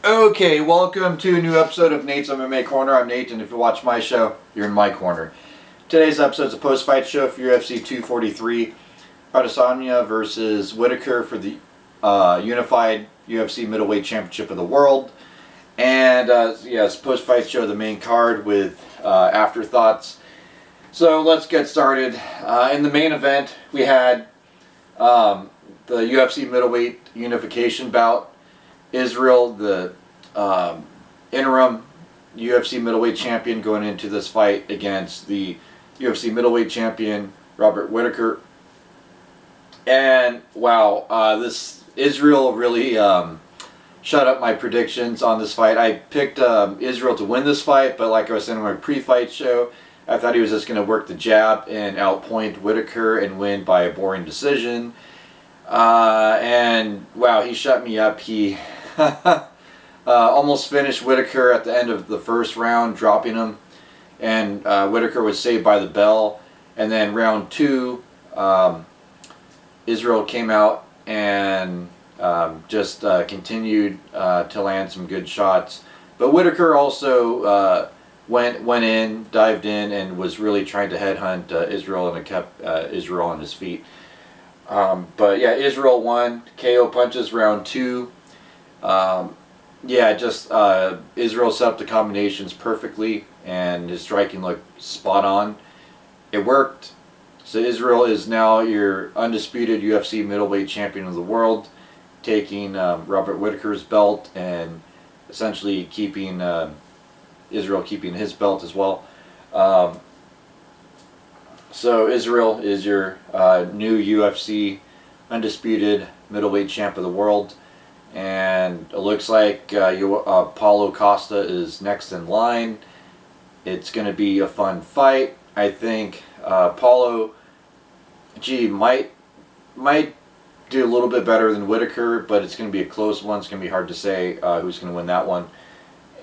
Okay, welcome to a new episode of Nate's MMA Corner. I'm Nate, and if you watch my show, you're in my corner. Today's episode is a post-fight show for UFC 243. Adesanya versus Whittaker for the unified UFC middleweight championship of the world. And it's a post-fight show, the main card with afterthoughts. So let's get started. In the main event, we had the UFC middleweight unification bout. Israel, the interim UFC middleweight champion, going into this fight against the UFC middleweight champion, Robert Whittaker. And wow, this Israel really shut up my predictions on this fight. I picked Israel to win this fight, but like I was saying in my pre-fight show, I thought he was just going to work the jab and outpoint Whittaker and win by a boring decision. And wow, he shut me up. He almost finished Whittaker at the end of the first round, dropping him. And Whittaker was saved by the bell. And then round two, Israel came out and just continued to land some good shots. But Whittaker also went in, dived in, and was really trying to headhunt Israel, and it kept Israel on his feet. But yeah, Israel won. KO punches round two. Israel set up the combinations perfectly, and his striking looked spot on. It worked. So Israel is now your undisputed UFC middleweight champion of the world, taking Robert Whittaker's belt and essentially keeping Israel keeping his belt as well. So Israel is your new UFC undisputed middleweight champ of the world. And it looks like Paulo Costa is next in line. It's going to be a fun fight. I think Paulo might do a little bit better than Whittaker, but it's going to be a close one. It's going to be hard to say who's going to win that one.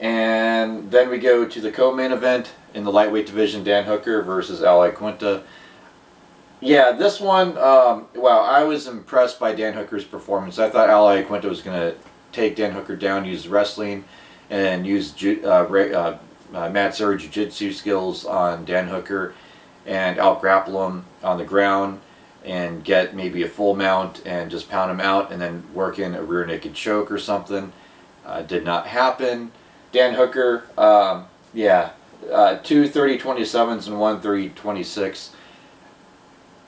And then we go to the co-main event in the lightweight division, Dan Hooker versus Al Iaquinta. Yeah, this one, wow, I was impressed by Dan Hooker's performance. I thought Al Iaquinta was going to take Dan Hooker down, use wrestling, and use Mat Sura jiu-jitsu skills on Dan Hooker and out-grapple him on the ground and get maybe a full mount and just pound him out and then work in a rear naked choke or something. Did not happen. Dan Hooker, 2 30-27s and 1 30-26.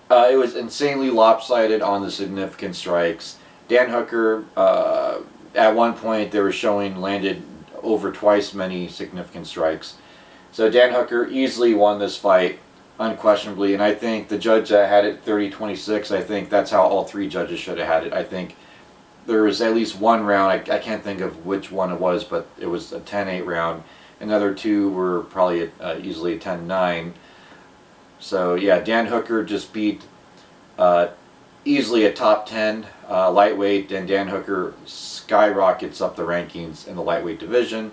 It was insanely lopsided on the significant strikes. Dan Hooker, at one point they were showing, landed over twice many significant strikes. So Dan Hooker easily won this fight, unquestionably, and I think the judge that had it 30-26, I think that's how all three judges should have had it. I think there was at least one round, I can't think of which one it was, but it was a 10-8 round. Another two were probably easily a 10-9. So yeah, Dan Hooker just beat easily a top 10 lightweight, and Dan Hooker skyrockets up the rankings in the lightweight division.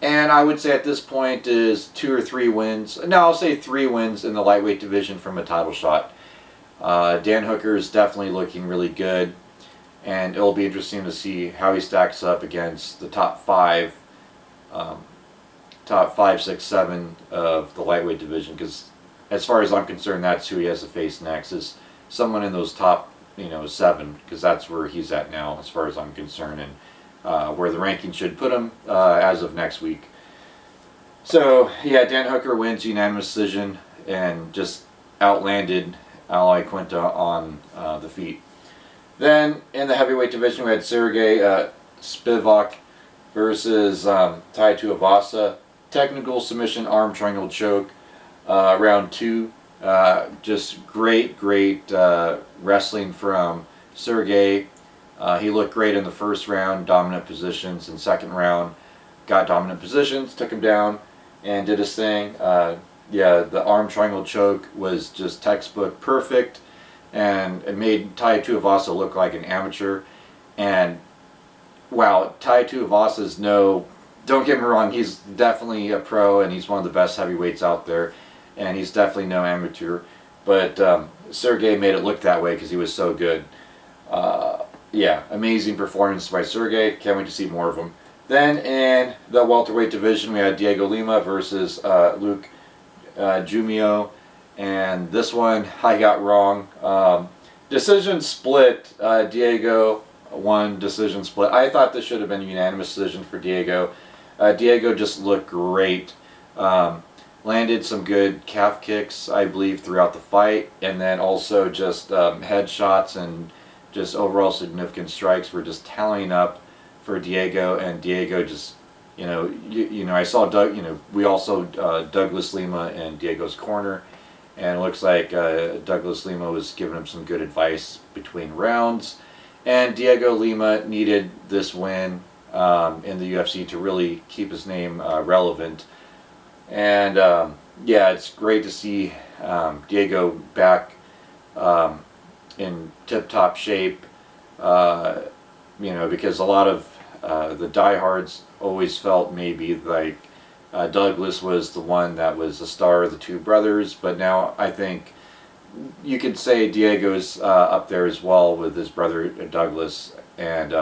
And I would say at this point is 2 or 3 wins. No, I'll say 3 wins in the lightweight division from a title shot. Dan Hooker is definitely looking really good, and it'll be interesting to see how he stacks up against the top 5, 6, 7 of the lightweight division, because as far as I'm concerned, that's who he has to face next, is someone in those top 7, because that's where he's at now as far as I'm concerned, and where the ranking should put him as of next week. So yeah, Dan Hooker wins unanimous decision and just outlanded Al Iaquinta on the feet. Then in the heavyweight division, we had Sergey Spivak versus Tai Tuivasa. Technical submission arm triangle choke. Round 2, just great wrestling from Sergey. He looked great in the first round, dominant positions. In the second round, got dominant positions, took him down, and did his thing. The arm triangle choke was just textbook perfect, and it made Tai Tuivasa look like an amateur. And wow, Tai Tuivasa's don't get me wrong, he's definitely a pro, and he's one of the best heavyweights out there. And he's definitely no amateur, but Sergey made it look that way because he was so good. Yeah, amazing performance by Sergey. Can't wait to see more of him. Then in the welterweight division, we had Diego Lima versus Luke Jumio, and this one I got wrong. Decision split. Diego won decision split. I thought this should have been a unanimous decision for Diego. Diego just looked great. Landed some good calf kicks, I believe, throughout the fight, and then also just headshots and just overall significant strikes were just tallying up for Diego, and Diego just, I saw Doug, we also Douglas Lima in Diego's corner, and it looks like Douglas Lima was giving him some good advice between rounds, and Diego Lima needed this win in the UFC to really keep his name relevant, and yeah, it's great to see Diego back in tip-top shape, because a lot of the diehards always felt maybe like Douglas was the one that was the star of the two brothers, but now I think you could say Diego's up there as well with his brother Douglas, and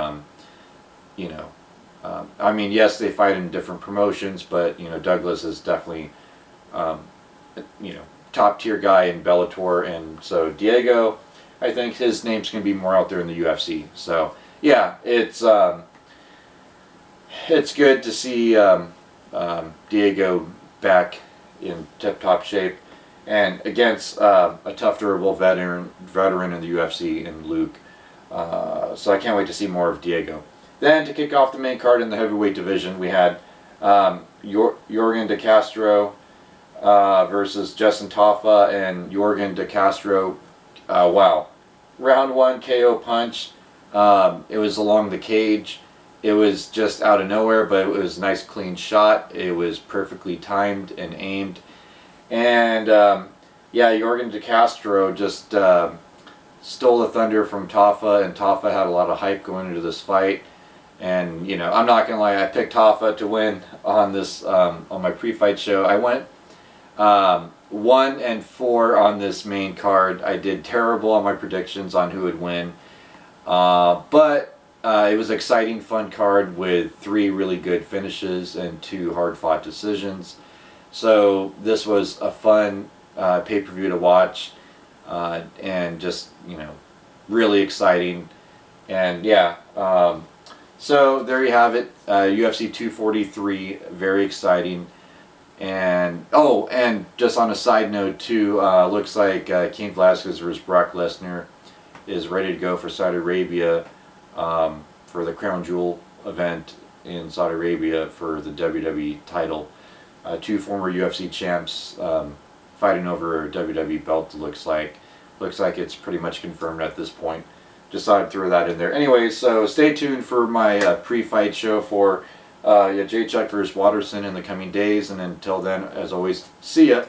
I mean, yes, they fight in different promotions, but Douglas is definitely top tier guy in Bellator, and so Diego, I think his name's going to be more out there in the UFC. So yeah, it's good to see Diego back in tip-top shape, and against a tough, durable veteran in the UFC in Luke. So I can't wait to see more of Diego. Then to kick off the main card in the heavyweight division, we had Yorgan De Castro versus Justin Tafa, and Yorgan De Castro, wow. Round 1 KO punch. It was along the cage. It was just out of nowhere, but it was a nice clean shot. It was perfectly timed and aimed. And yeah, Yorgan De Castro just stole the thunder from Tafa, and Tafa had a lot of hype going into this fight. And I'm not gonna lie, I picked Tafa to win on this on my pre-fight show. I went 1-4 on this main card. I did terrible on my predictions on who would win, but it was an exciting, fun card with 3 really good finishes and 2 hard-fought decisions. So this was a fun pay-per-view to watch, and just really exciting. And yeah, so there you have it, UFC 243, very exciting. And oh, and just on a side note too, looks like Cain Velasquez versus Brock Lesnar is ready to go for Saudi Arabia, for the Crown Jewel event in Saudi Arabia for the WWE title. 2 former UFC champs fighting over a WWE belt. Looks like it's pretty much confirmed at this point. Just thought I'd throw that in there. Anyways, so stay tuned for my pre-fight show for Jay Chuck versus Watterson in the coming days, and until then, as always, see ya.